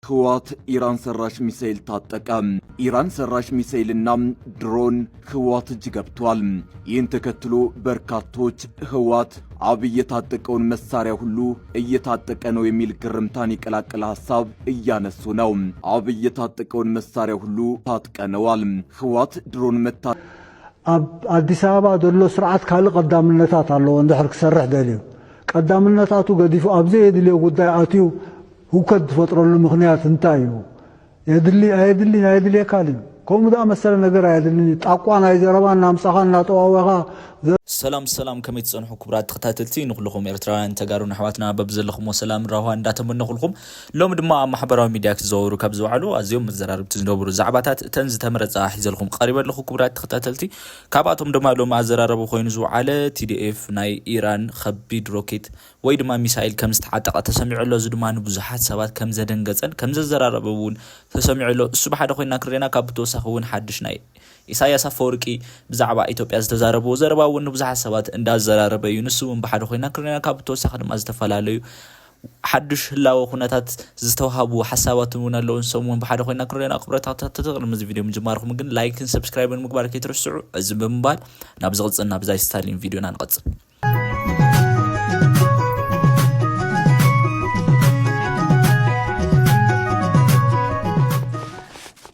ህወሓት ኢራን ሰራሽ ሚሳኤል ታጠቀ። ኢራን ሰራሽ ሚሳኤልና ድሮን ህወሓት እጅ ገብቷል። ይህን ተከትሎ በርካቶች ህወሓት አብይ የታጠቀውን መሳሪያ ሁሉ እየታጠቀ ነው የሚል ግርምታን የቀላቀለ ሐሳብ እያነሱ ነው። አብይ የታጠቀውን መሳሪያ ሁሉ ታጥቀነዋል። ህወሓት ድሮን መታ አዲስ አበባ ደሎ ስርዓት ካለ ቀዳምነታት አለው እንድሕር ክሰርሕ ደልዩ ቀዳምነታቱ ገዲፉ አብዚ የድልዮ ጉዳይ አትዩ ሁከት ፈጥረሉ ምክንያት እንታይ እዩ የድሊ ካሊ كم دا مثلا نجار عادلني تقوانا إذا ربنا مسخنا طواوها سلام كم يتصنحوا كبرات قتاتلتي نخلقهم إرتران تجارون حواتنا ببزلهم وسلام راهو عنداتهم نخلقهم لو مدما محبرة ميدياك زورو كبزو علو أزيوم الزرار بتزنوبرو زعباتات تنز تمرت حيزلهم قريبا لخو كبرات قتاتلتي كاباتهم دما لو مع الزرار بخوينزو على TDF ناي إيران خبيد روكيت ويدما ميسائل كم استحقق تسمع له زدمان بزحات سبات كم زدن جزن كم زرار بون تسمع له الصبح دخوينا كرينا كابتو سخون حدش ناي ኢሳያስ አፈወርቂ ብዛዕባ ኢትዮጵያ ዝተዛረቡ ዘረባውን ብዙሓት ሰባት እንዳዘራረበ ዩንሱን በሓደ ኮይና ክርና ካብቶ ሳኸድማ ዝተፈላለዩ ሓድሽ ህላው ኩነታት ዝተዋሃቡ ሓሳባትን ወናለውን ሰሙን በሓደ ኮይና ክርና ቅብረታት ተተቅርም እዚ ቪድዮ ምጅማርኩም ግን ላይክን ሰብስክራይብን ምግባር ከይትርስዑ እዚ ብምባል ናብ ዝቕጽና ብዛይ ስታሊን ቪድዮና ንቐጽል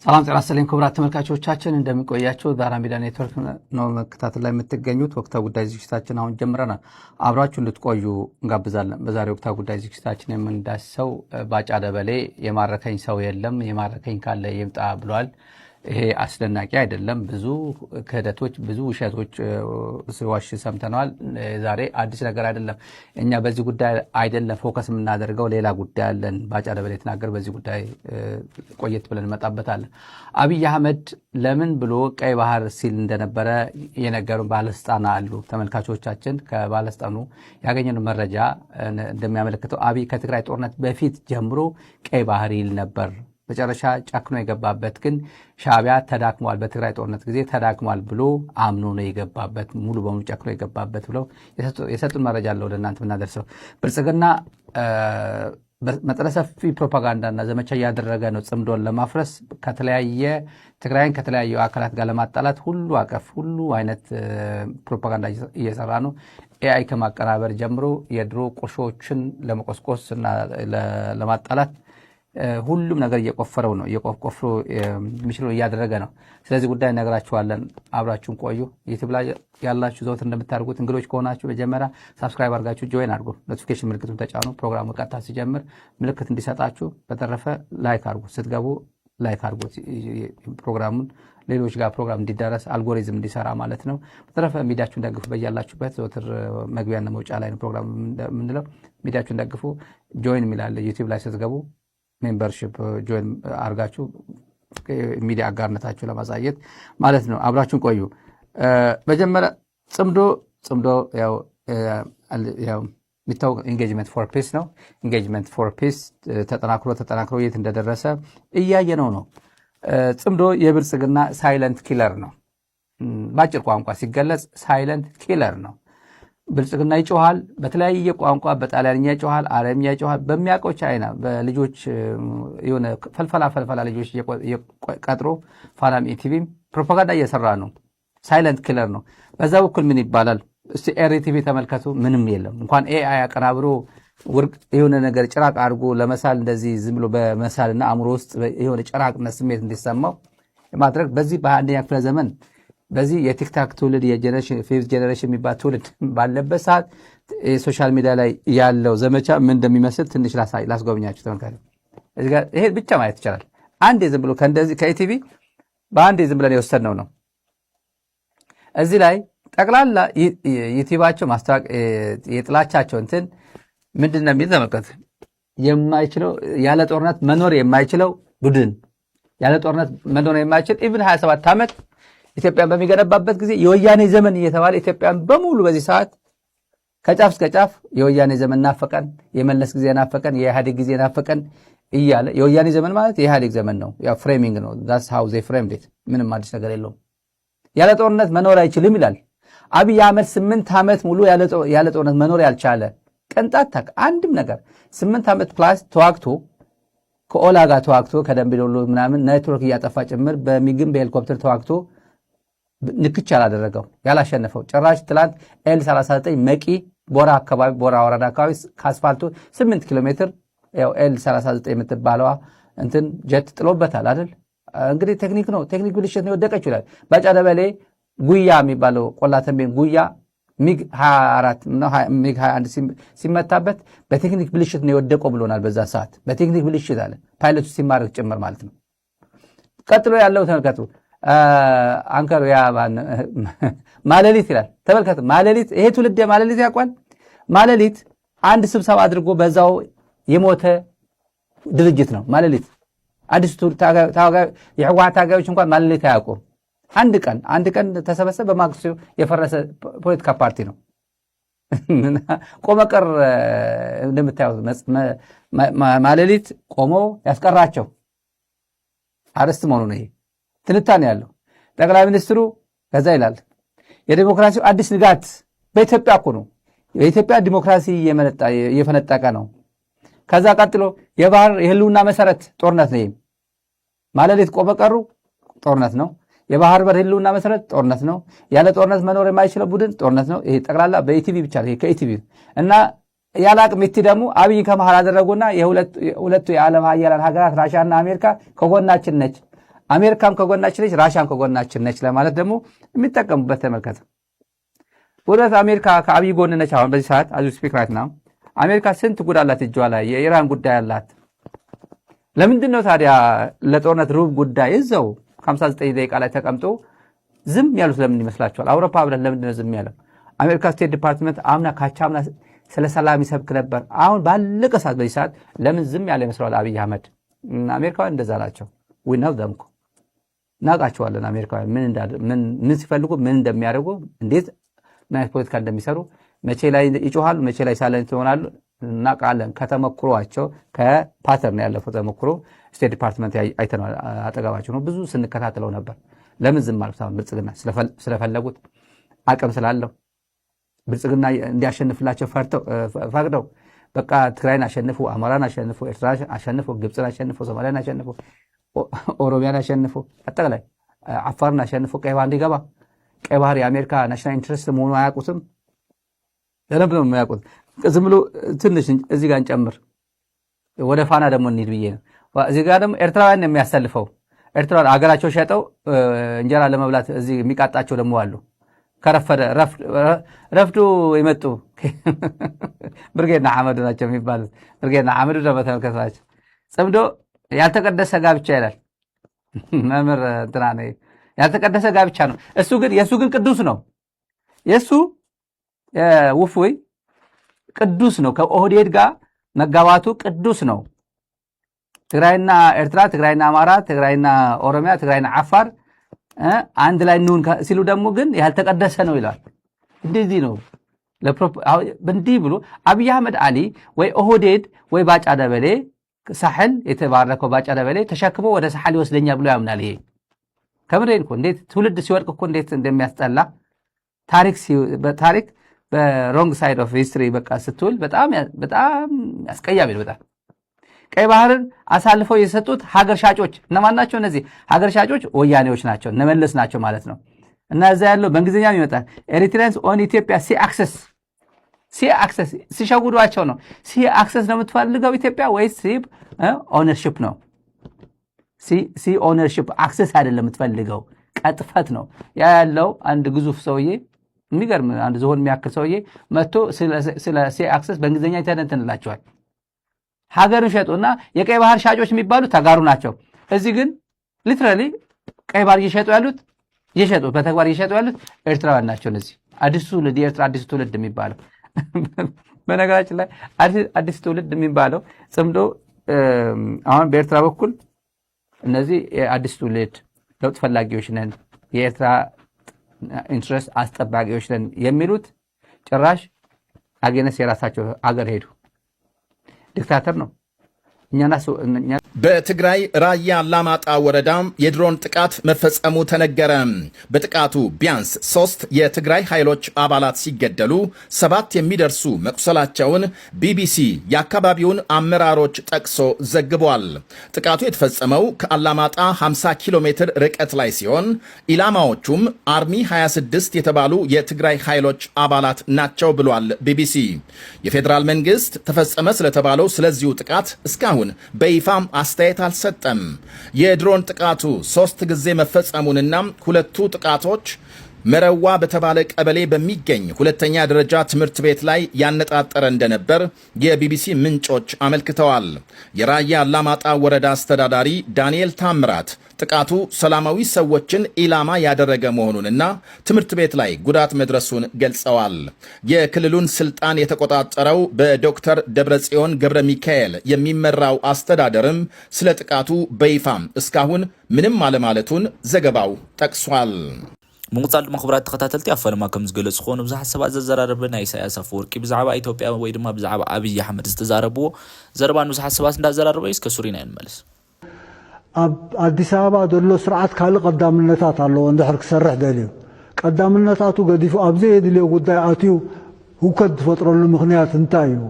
ሰላም ጤና ይስጥልኝ ክቡራት ተመልካቾቻችን እንደምንቆያችሁ ዳራ ሚዲያ ኔትወርክ ነው መከታተል ላይ የምትገኙት ወቅታዊ ጉዳይ ዝግጅታችን አሁን ጀምረናል አብራችሁ እንድትቆዩ እንጋብዛለን በዛሬው ወቅታዊ ጉዳይ ዝግጅታችን የምንዳስሰው ባጫ ደበሌ የማረከኝ ሰው የለም የማረከኝ ካለ ይምጣ ብሏል ይሄ አስደናቂ አይደለም ብዙ ክህደቶች ብዙ ውሸቶች ሲዋሽ ሰምተናል ዛሬ አዲስ ነገር አይደለም እኛ በዚህ ጉዳይ አይደለም ፎከስ የምናደርገው ሌላ ጉዳይ አለን ባጫ ደበሌ ተናገር በዚህ ጉዳይ ቆየት ብለን እንመጣበታለን አብይ አህመድ ለምን ብሎ ቀይ ባህር ሲል እንደነበረ የነገሩን ባለስልጣናት አሉ ተመልካቾቻችን ከባለስልጣኑ ያገኘነው መረጃ እንደሚያመለክተው አብይ ከትግራይ ጦርነት በፊት ጀምሮ ቀይ ባህር ይል ነበር በጨረሻ ጫክኖ የገባበት ግን ሻዕቢያ ተዳክሟል በትግራይ ጦርነት ጊዜ ተዳክሟል ብሎ አምኖ ነው የገባበት ሙሉ በሙሉ ጫክኖ የገባበት ብለው የሰጡን መረጃ አለ ወደ እናንተ ብናደርሰው ብልጽግና መጠነ ሰፊ ፕሮፓጋንዳና ዘመቻ ያደረገ ነው ጽምዶን ለማፍረስ ከተለያየ ትግራይን ከተለያዩ አካላት ጋር ለማጣላት ሁሉ አቀፍ ሁሉ አይነት ፕሮፓጋንዳ እየሰራ ነው ኤአይ ከማቀናበር ጀምሮ የድሮ ቁርሾችን ለመቆስቆስና ለማጣላት ሁሉም ነገር እየቆፈረው ነው እየቆፍሮ ሚሽለው ያደረገ ነው ስለዚህ ጉዳይ ነገራችኋለን አብራችሁን ቆዩ ዩቲዩብ ላይ ያላችሁ ዘውት እንደምታርጉት እንግዶች ከሆናችሁ መጀመሪያ ሰብስክራይብ አድርጋችሁ ጆይን አድርጉ ኖቲፊኬሽን ምልክቱን ተጫኑ ፕሮግራሙ ቀጥታ ሲጀምር ምልክት እንዲሰጣችሁ በተረፈ ላይክ አድርጉ ስትገቡ ላይክ አድርጉ ፕሮግራሙን ሌሎች ጋር ፕሮግራም እንዲዳረስ አልጎሪዝም እንዲሰራ ማለት ነው በተረፈ ሚዲያችሁን ደግፉ በያላችሁበት ዘውትር መግቢያና መውጫ ላይ ነው ፕሮግራም ምንለው ሚዲያችሁን ደግፉ ጆይን ሚላል ዩቲዩብ ላይ ስትገቡ ሜምበርሺፕ ጆይን አርጋችሁ ሚዲያ አጋርነታችሁ ለማሳየት ማለት ነው አብራችሁን ቆዩ መጀመሪያ ጽምዶ ያው ሚታው ኢንጌጅመንት ፎር ፒስ ነው ኢንጌጅመንት ፎር ፒስ ተጠናክሮ የት እንደደረሰ እያየነው ነው ጽምዶ የብልጽግና ሳይለንት ኪለር ነው ባጭር ቋንቋ ሲገለጽ ሳይለንት ኪለር ነው ብልጽግና ይጮሃል በተለያየ ቋንቋ በጣሊያንኛ ይጮሃል አረብኛ ይጮሃል በሚያውቀው ቻይና በልጆች የሆነ ፈልፈላ ልጆች ቀጥሮ ፋናም ኢቲቪም ፕሮፓጋንዳ እየሰራ ነው ሳይለንት ኪለር ነው በዛ በኩል ምን ይባላል እስቲ ኤርቲቪ ተመልከቱ ምንም የለም እንኳን ኤአይ አቀናብሮ ወርቅ የሆነ ነገር ጭራቅ አድርጎ ለመሳል እንደዚህ ዝም ብሎ በመሳልና አእምሮ ውስጥ የሆነ ጭራቅነት ስሜት እንዲሰማው ማድረግ በዚህ በአንደኛ ክፍለ ዘመን በዚህ የቲክታክ ትውልድ የጀነሬሽን ፊፍዝ ጀነሬሽን የሚባል ትውልድ ባለበት ሰዓት ሶሻል ሚዲያ ላይ ያለው ዘመቻ ምን እንደሚመስል ትንሽ ላስጎብኛችሁ ተመልካቾች እዚህ ጋር ይሄ ብቻ ማየት ይችላል አንዴ ዝም ብሎ ከእንደዚህ ከኢቲቪ በአንዴ ዝም ብለን የወሰድነው ነው እዚህ ላይ ጠቅላላ ዩቲዩባቸው ማስተዋወቅ የጥላቻቸው እንትን ምንድነው የሚል ተመልከቱ የማይችለው ያለ ጦርነት መኖር የማይችለው ቡድን ያለ ጦርነት መኖር የማይችል ኢቭን 27 ዓመት ኢትዮጵያን በሚገነባበት ጊዜ የወያኔ ዘመን እየተባለ ኢትዮጵያን በሙሉ በዚህ ሰዓት ከጫፍ እስከ ጫፍ የወያኔ ዘመን ናፈቀን የመለስ ጊዜ ናፈቀን የኢህአዴግ ጊዜ ናፈቀን እያለ የወያኔ ዘመን ማለት የኢህአዴግ ዘመን ነው ያው ፍሬሚንግ ነው that's how they framed it ምንም አዲስ ነገር የለውም ያለ ጦርነት መኖር አይችልም ይላል አብይ አህመድ 8 ዓመት ሙሉ ያለ ጦርነት መኖር ያልቻለ ቅንጣት አንድም ነገር 8 ዓመት ፕላስ ተዋግቶ ከኦላ ጋር ተዋግቶ ከደምቢዶሎ ምናምን ኔትወርክ እያጠፋ ጭምር በሚግም በሄሊኮፕተር ተዋግቶ ንክች ያላደረገው ያላሸነፈው ጭራሽ ትላንት ኤል39 መቂ ቦራ አካባቢ ቦራ ወረዳ አካባቢ ከአስፋልቱ 8 ኪሎ ሜትር ያው ኤል39 የምትባለዋ እንትን ጀት ጥሎበታል አይደል? እንግዲህ ቴክኒክ ነው፣ ቴክኒክ ብልሽት ነው የወደቀች ይላል። ባጫ ደበሌ ጉያ የሚባለው ቆላ ተንቤን ጉያ ሚግ 24 ነው ሚግ 21 ሲመታበት በቴክኒክ ብልሽት ነው የወደቀው ብሎናል። በዛ ሰዓት በቴክኒክ ብልሽት አለ ፓይለቱ ሲማረክ ጭምር ማለት ነው። ቀጥሎ ያለው ተመልከቱ። አንከሩ ያ ማለሊት ይላል ተመልከቱ። ማለሊት ይሄ ትውልድ ማለሊት ያቋል። ማለሊት አንድ ስብሰባ አድርጎ በዛው የሞተ ድርጅት ነው ማለሊት። አዲስ የህወሓት ታጋዮች እንኳን ማለሊት አያውቁም። አንድ ቀን ተሰበሰበ፣ በማግስቱ የፈረሰ ፖለቲካ ፓርቲ ነው። ቆመቀር እንደምታዩት ማለሊት ቆሞ ያስቀራቸው አርስት መሆኑ ነው። ይሄ ትንታኔ ያለው ጠቅላይ ሚኒስትሩ ከዛ ይላል የዲሞክራሲው አዲስ ንጋት በኢትዮጵያ እኮ ነው። የኢትዮጵያ ዲሞክራሲ እየፈነጠቀ ነው። ከዛ ቀጥሎ የባህር የህልውና መሰረት ጦርነት ነው። ማለሊት ቆመቀሩ ጦርነት ነው። የባህር በር ህልውና መሰረት ጦርነት ነው። ያለ ጦርነት መኖር የማይችለው ቡድን ጦርነት ነው። ይሄ ጠቅላላ በኢቲቪ ብቻ ነው። ከኢቲቪ እና ያላቅ ሚቲ ደግሞ አብይ ከመሃል አደረጉና የሁለቱ የዓለም ሀያላን ሀገራት ራሻና አሜሪካ ከጎናችን ነች፣ አሜሪካም ከጎናችን ነች፣ ራሻም ከጎናችን ነች ለማለት ደግሞ የሚጠቀሙበት ተመልከተ። ወደት አሜሪካ ከአብይ ጎን ነች። አሁን በዚህ ሰዓት አዙ ስፒክ ራይት ናው አሜሪካ ስንት ጉድ አላት እጇ ላይ፣ የኢራን ጉዳይ አላት። ለምንድን ነው ታዲያ ለጦርነት ሩብ ጉዳይ እዛው 59 ደቂቃ ላይ ተቀምጦ ዝም ያሉት ለምን ይመስላችኋል? አውሮፓ ህብረት ለምንድን ነው ዝም ያለው? አሜሪካ ስቴት ዲፓርትመንት አምና ካቻምና ስለ ሰላም ይሰብክ ነበር። አሁን ባለቀ ሰዓት በዚህ ሰዓት ለምን ዝም ያለ ይመስላል? አብይ አህመድ አሜሪካውያን እንደዛ ናቸው። ዊናው ደምኮ ናቃቸዋለን። አሜሪካውያን ምን ሲፈልጉ ምን እንደሚያደርጉ እንዴት ማለት ፖለቲካ እንደሚሰሩ መቼ ላይ ይጮሃሉ፣ መቼ ላይ ሳይለንት ይሆናሉ እናቃለን። ከተመክሯቸው ከፓተርን ያለፈው ተመክሮ ስቴት ዲፓርትመንት አይተናል። አጠገባቸው ነው። ብዙ ስንከታተለው ነበር። ለምን ዝም ማለት ነው? ብልጽግና ስለፈለጉት አቅም ስላለው ብልጽግና እንዲያሸንፍላቸው ፈቅደው በቃ ትግራይን አሸንፉ፣ አማራን አሸንፉ፣ ኤርትራን አሸንፉ፣ ግብፅን አሸንፉ፣ ሶማሊያን አሸንፉ፣ ኦሮሚያን አሸንፉ፣ አጠቃላይ አፋርን አሸንፉ፣ ቀይ ባህር እንዲገባ። ቀይ ባህር የአሜሪካ ናሽናል ኢንትረስት መሆኑ አያውቁትም። ለምን ነው የማያውቁት? ዝም ብሎ ትንሽ እዚህ ጋር እንጨምር፣ ወደ ፋና ደግሞ እንሂድ ብዬ ነው። እዚህ ጋር ደግሞ ኤርትራውያን የሚያሰልፈው ኤርትራውያን አገራቸው ሸጠው እንጀራ ለመብላት እዚህ የሚቃጣቸው ደግሞ አሉ። ከረፈደ ረፍዱ የመጡ ብርጌድና አህመድ ናቸው የሚባሉት። ብርጌድና አህመድ ደግሞ ተመልከታቸው። ጽምዶ ያልተቀደሰ ጋብቻ ይላል መምህር እንትና ነው። ያልተቀደሰ ጋብቻ ነው። የእሱ ግን ቅዱስ ነው። የእሱ ውፍይ ቅዱስ ነው። ከኦህዴድ ጋር መጋባቱ ቅዱስ ነው። ትግራይና ኤርትራ፣ ትግራይና አማራ፣ ትግራይና ኦሮሚያ፣ ትግራይና አፋር አንድ ላይ እንሁን ሲሉ ደግሞ ግን ያልተቀደሰ ነው ይላል። እንደዚህ ነው እንዲህ ብሎ አብይ አህመድ አሊ ወይ ኦህዴድ ወይ ባጫ ደበሌ ሳሕል የተባረከው ባጫ ደበሌ ተሸክሞ ወደ ሳሕል ይወስደኛ ብሎ ያምናል። ይሄ ከምሬን እኮ እንዴት ትውልድ ሲወድቅ እኮ እንዴት እንደሚያስጠላ ታሪክ በሮንግ ሳይድ ኦፍ ሂስትሪ በቃ ስትውል በጣም አስቀያሚ ነው። በጣም ቀይ ባህርን አሳልፈው የሰጡት ሀገር ሻጮች እነማን ናቸው? እነዚህ ሀገር ሻጮች ወያኔዎች ናቸው፣ እነመለስ ናቸው ማለት ነው። እና እዛ ያለው በእንግሊዝኛም ይመጣል ኤሪትሪያንስ ኦን ኢትዮጵያ ሲ አክሰስ ሲሸጉዷቸው ነው። ሲ አክሰስ ነው የምትፈልገው ኢትዮጵያ ወይስ ሲ ኦነርሺፕ ነው? ሲ ኦነርሺፕ አክሰስ አይደለም የምትፈልገው፣ ቀጥፈት ነው። ያ ያለው አንድ ግዙፍ ሰውዬ የሚገርም አንድ ዝሆን የሚያክል ሰውዬ መጥቶ ስለ ሲ አክሰስ በእንግሊዝኛ ይተነትንላቸዋል። ሀገርን ሸጡና የቀይ ባህር ሻጮች የሚባሉ ተጋሩ ናቸው። እዚህ ግን ሊትራሊ ቀይ ባህር እየሸጡ በተግባር እየሸጡ ያሉት ኤርትራውያን ናቸው። እነዚህ አዲሱ ትውልድ የኤርትራ አዲሱ ትውልድ የሚባለው በነገራችን ላይ አዲስ ትውልድ የሚባለው ጽምዶ አሁን በኤርትራ በኩል እነዚህ የአዲስ ትውልድ ለውጥ ፈላጊዎች ነን፣ የኤርትራ ኢንትረስት አስጠባቂዎች ነን የሚሉት ጭራሽ አገነስ የራሳቸው አገር ሄዱ። ዲክታተር ነው። በትግራይ ራያ አላማጣ ወረዳ የድሮን ጥቃት መፈጸሙ ተነገረ። በጥቃቱ ቢያንስ 3 የትግራይ ኃይሎች አባላት ሲገደሉ 7 የሚደርሱ መቁሰላቸውን ቢቢሲ የአካባቢውን አመራሮች ጠቅሶ ዘግቧል። ጥቃቱ የተፈጸመው ከአላማጣ 50 ኪሎ ሜትር ርቀት ላይ ሲሆን ኢላማዎቹም አርሚ 26 የተባሉ የትግራይ ኃይሎች አባላት ናቸው ብሏል ቢቢሲ። የፌዴራል መንግስት ተፈጸመ ስለተባለው ስለዚሁ ጥቃት እስካሁን በይፋም አስተያየት አልሰጠም። የድሮን ጥቃቱ 3 ጊዜ መፈጸሙንና ሁለቱ ጥቃቶች መረዋ በተባለ ቀበሌ በሚገኝ ሁለተኛ ደረጃ ትምህርት ቤት ላይ ያነጣጠረ እንደነበር የቢቢሲ ምንጮች አመልክተዋል። የራያ አላማጣ ወረዳ አስተዳዳሪ ዳንኤል ታምራት ጥቃቱ ሰላማዊ ሰዎችን ኢላማ ያደረገ መሆኑንና ትምህርት ቤት ላይ ጉዳት መድረሱን ገልጸዋል። የክልሉን ስልጣን የተቆጣጠረው በዶክተር ደብረጽዮን ገብረ ሚካኤል የሚመራው አስተዳደርም ስለ ጥቃቱ በይፋም እስካሁን ምንም አለማለቱን ዘገባው ጠቅሷል። ምንቁጻል ድማ ክቡራት ተኸታተልቲ ኣፈለማ ከም ዝገለጹ ዝኾኑ ብዙሓት ሰባት ዘዘራረበ ናይ ኢሳያስ ኣፈወርቂ ብዛዕባ ኢትዮጵያ ወይ ድማ ብዛዕባ ኣብይ ኣሕመድ ዝተዛረብዎ ዘረባ ብዙሓት ሰባት እንዳዘራረበ እዩ። እስከ ሱሪና ንመለስ። ኣብ ኣዲስ ኣበባ ዘሎ ስርዓት ካልእ ቀዳምነታት ኣለዎ እንድሕር ክሰርሕ ደልዩ ቀዳምነታቱ ገዲፉ ኣብዚ የድልዮ ጉዳይ ኣትዩ ህውከት ዝፈጥረሉ ምክንያት እንታይ እዩ?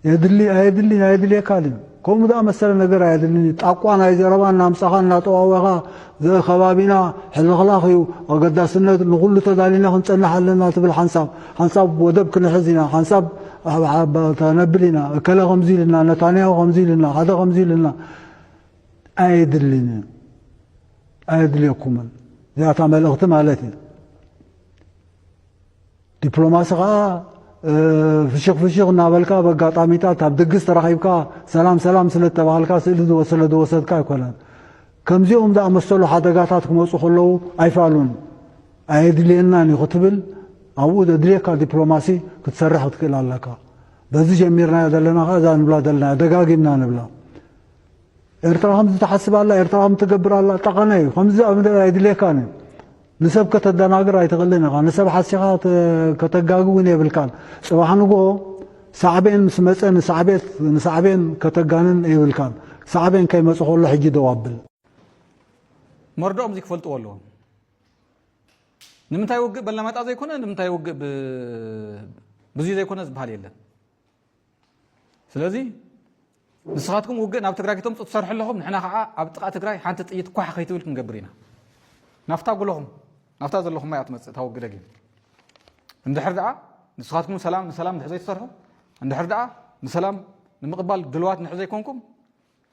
የድልየካ ድዩ? ከምኡ ዳ መሰለ ነገር ኣይድልኒ ጣቋ ናይ ዘረባ እናምፃኻ እናጠዋወኻ ከባቢና ሕልኽላኽ እዩ ኣገዳስነት ንኩሉ ተዳሊና ክንፀንሕ ኣለና ትብል ሓንሳብ ወደብ ክንሕዝ ኢና ሓንሳብ ተነብል ኢና እከለ ከምዚ ኢልና ነታንያሁ ከምዚ ኢልና ሓደ ከምዚ ኢልና ኣየድልየኩምን እዚኣታ መልእኽቲ ማለት እዩ። ዲፕሎማሲ ከዓ ፍሽኽ እናበልካ በጋጣሚታት ኣብ ድግስ ተራኺብካ ሰላም ስለተባሃልካ ስእሊ ዝወሰድካ ኣይኮነን። ከምዚኦም ዝኣመሰሉ ሓደጋታት ክመፁ ከለዉ ኣይፋሉን ኣየድልየናን እዩ ክትብል ኣብኡ ዘድልየካ ዲፕሎማሲ ክትሰርሕ ክትክእል ኣለካ። በዚ ጀሚርናዮ ዘለና እዛ ንብላ ዘለና ደጋጊምና ንብላ ኤርትራ ከምዚ ተሓስብ ኣላ ኤርትራ ከም ትገብር ኣላ ጠቐነ እዩ። ከምዚ ኣይድልየካን እዩ። ንሰብ ከተደናግር ኣይትኽእልን ኢኻ። ንሰብ ሓሲኻ ከተጋግውን የብልካን። ፅባሕ ንግሆ ሳዕቤን ምስ መፀ ንሳዕቤን ከተጋንን የብልካን። ሳዕቤን ከይመፁ ከሎ ሕጂ ደው ኣብል መርዶኦም እዚ ክፈልጥዎ ኣለዎም። ንምንታይ ውግእ በለማጣ ዘይኮነ ንምንታይ ውግእ ብዙ ዘይኮነ ዝበሃል የለን። ስለዚ ንስኻትኩም ውግእ ናብ ትግራይ ከተምፁ ትሰርሑ ኣለኹም። ንሕና ከዓ ኣብ ጥቓ ትግራይ ሓንቲ ጥይት ኳሕ ከይትብል ክንገብር ኢና። ናፍታ ጉለኹም ናፍታ ዘለኹም ማይ ኣትመፅእ ታወግደ ግን እንድሕር ደኣ ንስኻትኩም ንሰላም ንድሕ ዘይትሰርሑ እንድሕር ደኣ ንሰላም ንምቕባል ድልዋት ንድሕ ዘይኮንኩም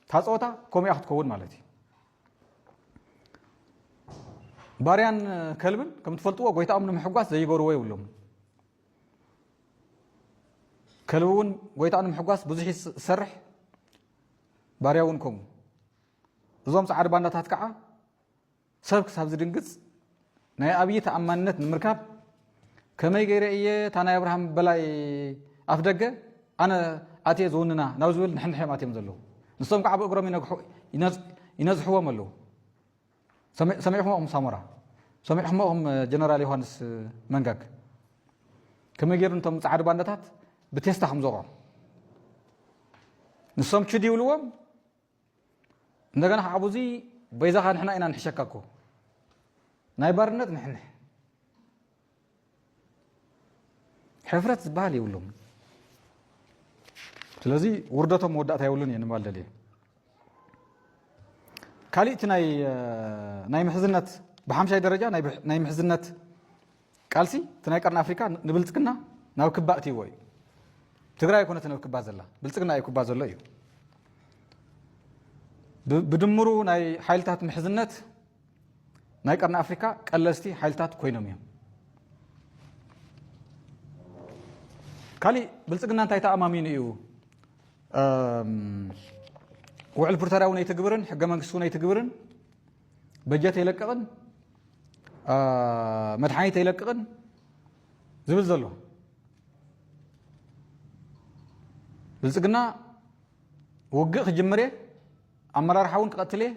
ታፀወታ ከምኡ እያ ክትከውን ማለት እዩ። ባርያን ከልብን ከም ትፈልጥዎ ጎይታኦም ንምሕጓስ ዘይገርዎ የብሎም። ከልቢ እውን ጎይታኦም ንምሕጓስ ብዙሕ ዝሰርሕ ባርያ እውን ከምኡ። እዞም ፃዓዲ ባንዳታት ከዓ ሰብ ክሳብ ዝድንግፅ ናይ ኣብይ ተኣማንነት ንምርካብ ከመይ ገይረ እየ እታ ናይ ኣብርሃም በላይ ኣፍ ደገ ኣነ ኣትየ ዝውንና ናብ ዝብል ንሕንሕዮም ኣትዮም ዘለዉ። ንሶም ከዓ ብእግሮም ይነዝሕዎም ኣለዉ። ሰሚዕኹም ሳሞራ ሰሚዕኹም ጀነራል ዮሃንስ መንጋግ ከመይ ገይሩ ነቶም ፃዓዲ ባንዳታት ብቴስታ ከም ዘውቅዖም ንሶም ችድ ይብልዎም። እንደገና ከዓ ኣቡዚ በይዛኻ ንሕና ኢና ንሕሸካኮ ናይ ባርነት ንሕንሕ ሕፍረት ዝበሃል የብሎም። ስለዚ ውርደቶም መወዳእታ የብሉን እየ ንባል ደልየ። ካልእቲ ናይ ምሕዝነት ብሓምሻይ ደረጃ ናይ ምሕዝነት ቃልሲ እቲ ናይ ቀርኒ ኣፍሪካ ንብልፅግና ናብ ክባእ እትይዎ እዩ። ትግራይ ኣይኮነትን ናብ ክባእ ዘላ ብልፅግና እዩ ክባእ ዘሎ እዩ። ብድምሩ ናይ ሓይልታት ምሕዝነት ናይ ቀርኒ ኣፍሪካ ቀለስቲ ሓይልታት ኮይኖም እዮም። ካሊእ ብልፅግና እንታይ ተኣማሚኑ እዩ ውዕል ፕሪቶርያ እውን ኣይትግብርን ሕገ መንግስቲ እውን ኣይትግብርን በጀት ኣይለቅቕን መድሓኒት ኣይለቅቕን ዝብል ዘሎ ብልፅግና ውግእ ክጅምር እየ ኣመራርሓ እውን ክቐትል እየ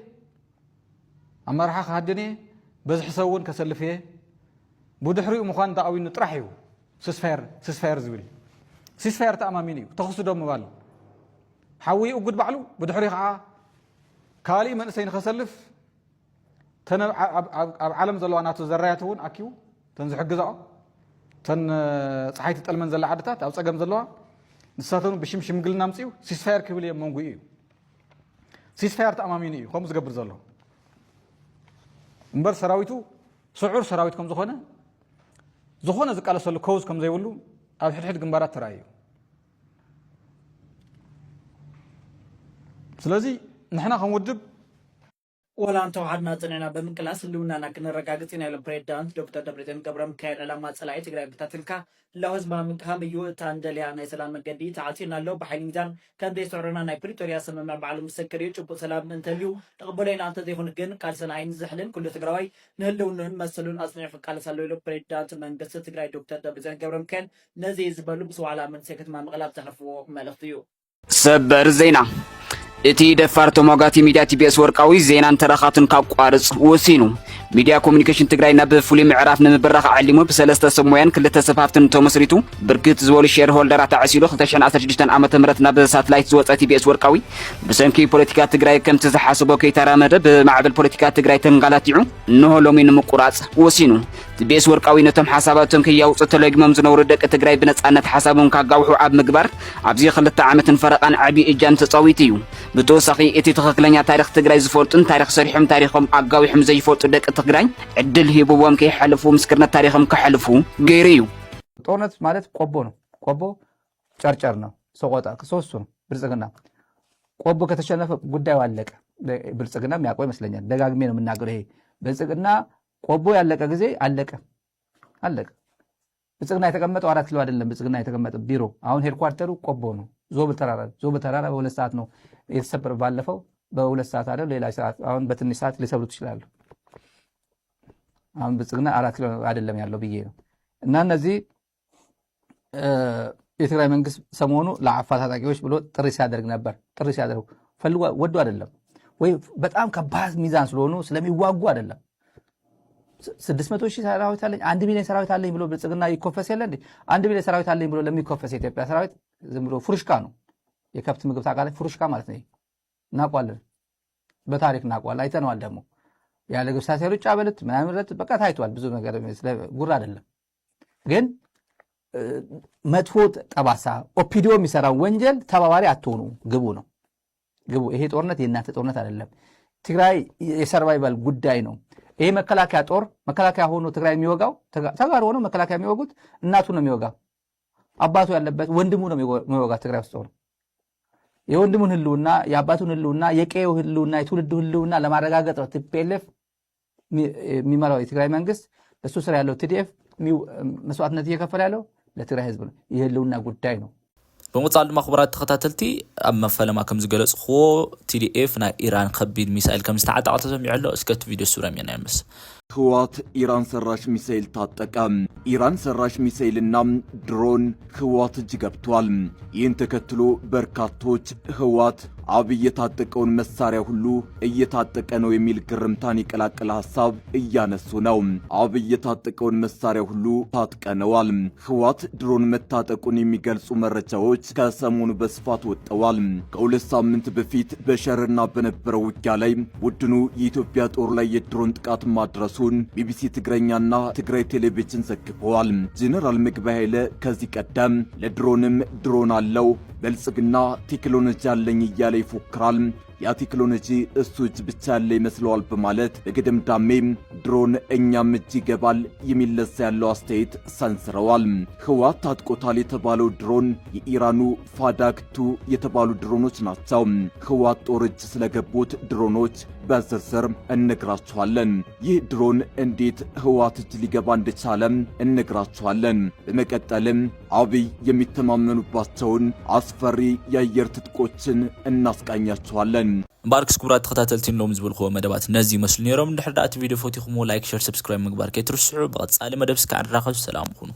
ኣመራርሓ ክሃድን እየ በዝሒ ሰብ እውን ከሰልፍ እየ ብድሕሪኡ ምኳን ተኣዊኑ ጥራሕ እዩ ሲስፋየር ዝብል ሲስፋየር ተኣማሚኑ እዩ ተኽሱ ዶ ምባል حوي وجود بعلو بدحري خا كالي من سين خسلف تن عالم زلوا ناتو زراياتون أكيو تنزح جزاء تن صحيت تلمن زل عدتات أو صقم زلوا نساتون بشمشم قلنا مسيو سيسفير كبلي مونغويو سيسفير تأماميني خمس قبر زلوا مبر سراويتو سعور سراويت كم زخونة زكالة سلو كوز كم زي ولو أو حد جنبارات ترايو سلازي نحنا خنودب ولا أنتوا عدنا تنينا بمن كلاس اللي ونا نكن رجعتنا إلى بريدانس دكتور دبرتين كبرم كان لما صلاة تقرأ بتاتلك لو هزما من كهم يو تاندلي عن سلام الجديد تعطينا لو بحين ميزان كان دي صورنا نايبريتوريا سمع بعلم السكري شوف سلام من تليو تقبلين أنت ذي هون كان سنعين زحلين كل تقرأي نهلون مسلون أصنع في كلا سلوا له بريدانس من قصة تقرأ دكتور دبرتين كبرم كان نزيز بلوب سوالة من سكت ما مغلب تعرفوا ملختيو سبر زينة እቲ ደፋር ተሟጋቲ ሚድያ ቲቢኤስ ወርቃዊ ዜናን ተረኻትን ካብ ቋርጽ ወሲኑ ሚድያ ኮሙኒኬሽን ትግራይ ናብ ፍሉይ ምዕራፍ ንምብራኽ ዓሊሙ ብሰለስተ ሰሞያን ክልተ ሰፋፍትን ተመስሪቱ ብርክት ዝበሉ ሼር ሆልደራት ተዓሲሉ 2016 ዓመተ ምህረት ናብ ሳተላይት ዝወፀ ቲቢኤስ ወርቃዊ ብሰንኪ ፖለቲካ ትግራይ ከምቲ ዝሓሰቦ ከይተራመደ ብማዕበል ፖለቲካ ትግራይ ተንጋላቲዑ እንሆ ሎሚ ንምቁራጽ ወሲኑ ቲቢኤስ ወርቃዊ ነቶም ሓሳባቶም ከያውጽ ተለግመም ዝነብሩ ደቂ ትግራይ ብነጻነት ሓሳቦም ካጋውሑ ኣብ ምግባር ኣብዚ 2 ዓመትን ፈረቓን ዓቢ እጃን ተጻዊት እዩ ብተወሳኺ እቲ ትኽክለኛ ታሪኽ ትግራይ ዝፈልጡን ታሪኽ ሰሪሖም ታሪኾም ኣጋዊሖም ዘይፈልጡ ደቂ ትግራይ ዕድል ሂብዎም ከይሓልፉ ምስክርነት ታሪኾም ክሓልፉ ገይሩ እዩ። ጦርነት ማለት ቆቦ ነው። ቆቦ ጨርጨር ነው። ሰቆጣ ከሶስቱ ነው። ብልጽግና ቆቦ ከተሸነፈ ጉዳዩ አለቀ። ብልጽግና የሚያውቀው ይመስለኛል። ደጋግሜ ነው የምናገረው። ይሄ ብልጽግና ቆቦ ያለቀ ጊዜ አለቀ። ብልጽግና የተቀመጠው 4 ኪሎ አይደለም። ብልጽግና የተቀመጠው ቢሮ አሁን ሄድኳርተሩ ቆቦ ነው። ዞብል ተራራ በ2 ሰዓት ነው የተሰበረ። ባለፈው በ2 ሰዓት አይደል ሌላ ሰዓት አሁን በትንሽ ሰዓት ሊሰብሩት ይችላሉ። አሁን ብልጽግና 4 ኪሎ አይደለም ያለው ብዬ ነው። እና እነዚህ የትግራይ መንግስት ሰሞኑ ለአፋር ታጣቂዎች ብሎ ጥሪ ሲያደርግ ነበር። ጥሪ ሲያደርጉ ፈልጎ ወዶ አይደለም ወይ በጣም ከባድ ሚዛን ስለሆኑ ስለሚዋጉ አይደለም። 600,000 ሰራዊት አለኝ 1 ሚሊዮን ሰራዊት አለኝ ብሎ ብልጽግና ይኮፈስ የለ እንዴ? 1 ሚሊዮን ሰራዊት አለኝ ብሎ ለሚኮፈስ የኢትዮጵያ ሰራዊት ዝም ብሎ ፍሩሽካ ነው። የከብት ምግብ ታውቃለህ? ፍሩሽካ ማለት ነው። እናውቀዋለን፣ በታሪክ እናውቀዋለን፣ አይተነዋል። ደግሞ ያለ ግብሳሴ ሩጫ በለት ምናምን ረት በቃ ታይቷል። ብዙ ነገር ጉራ አይደለም። ግን መጥፎ ጠባሳ ኦፒዲዮ የሚሰራው ወንጀል ተባባሪ አትሆኑ። ግቡ ነው ግቡ። ይሄ ጦርነት የእናንተ ጦርነት አይደለም። ትግራይ የሰርቫይቫል ጉዳይ ነው። ይሄ መከላከያ ጦር መከላከያ ሆኖ ትግራይ የሚወጋው ተጋር ሆኖ መከላከያ የሚወጉት እናቱ ነው የሚወጋው፣ አባቱ ያለበት ወንድሙ ነው የሚወጋው። ትግራይ ውስጥ ሆኖ የወንድሙን ህልውና የአባቱን ህልውና የቀየው ህልውና የትውልዱ ህልውና ለማረጋገጥ ነው ቲፒኤልኤፍ የሚመራው የትግራይ መንግስት። እሱ ስራ ያለው ቲዲኤፍ መስዋዕትነት እየከፈለ ያለው ለትግራይ ህዝብ ነው። የህልውና ጉዳይ ነው። በመጻል ማخبرات ተከታተልቲ ኣብ መፈለማ ከም ዝገለጽዎ ቲዲኤፍ ናይ ኢራን ከቢድ ሚሳኤል ከም ዝተዓጠቐ ተሰሚዑ እስከ ቪዲዮ ሱራም የናይምስ ህወሓት ኢራን ሰራሽ ሚሳኤል ታጠቀ። ኢራን ሰራሽ ሚሳኤልና ድሮን ህወሓት እጅ ገብቷል። ይህን ተከትሎ በርካቶች ህወሓት አብይ የታጠቀውን መሳሪያ ሁሉ እየታጠቀ ነው የሚል ግርምታን የቀላቀለ ሐሳብ እያነሱ ነው። አብይ የታጠቀውን መሳሪያ ሁሉ ታጥቀነዋል። ህወሓት ድሮን መታጠቁን የሚገልጹ መረጃዎች ከሰሞኑ በስፋት ወጥተዋል። ከ2 ሳምንት በፊት በሸርና በነበረው ውጊያ ላይ ቡድኑ የኢትዮጵያ ጦር ላይ የድሮን ጥቃት ማድረሱን ቢቢሲ ትግረኛና ትግራይ ቴሌቪዥን ዘግበዋል። ጄኔራል ምግበይ ኃይለ ከዚህ ቀደም ለድሮንም ድሮን አለው ብልጽግና ቴክኖሎጂ አለኝ እያለ ይፎክራል። ያ ቴክኖሎጂ እሱ እጅ ብቻ ያለ ይመስለዋል በማለት በግድምዳሜ ድሮን እኛም እጅ ይገባል የሚል ለዛ ያለው አስተያየት ሰንዝረዋል። ህወሓት ታጥቆታል የተባለው ድሮን የኢራኑ ፋዳክቱ የተባሉ ድሮኖች ናቸው። ህወሓት ጦር እጅ ስለገቡት ድሮኖች በዝርዝር እነግራችኋለን። ይህ ድሮን እንዴት ህወሓት እጅ ሊገባ እንደቻለም እነግራችኋለን። በመቀጠልም አብይ የሚተማመኑባቸውን አስፈሪ የአየር ትጥቆችን እናስቃኛችኋለን። ባርክስ ክቡራት ተከታተልቲን ሎም ዝብልክዎ መደባት ነዚ መስሉ ነሮም። እንድሕር ዳእቲ ቪዲዮ ፎቲኹም ላይክ ሼር ሰብስክራይብ ምግባር ከይትርስዑ። ብቐጻሊ መደብ እስከ ዓድራኸ ሰላም ሁኑ።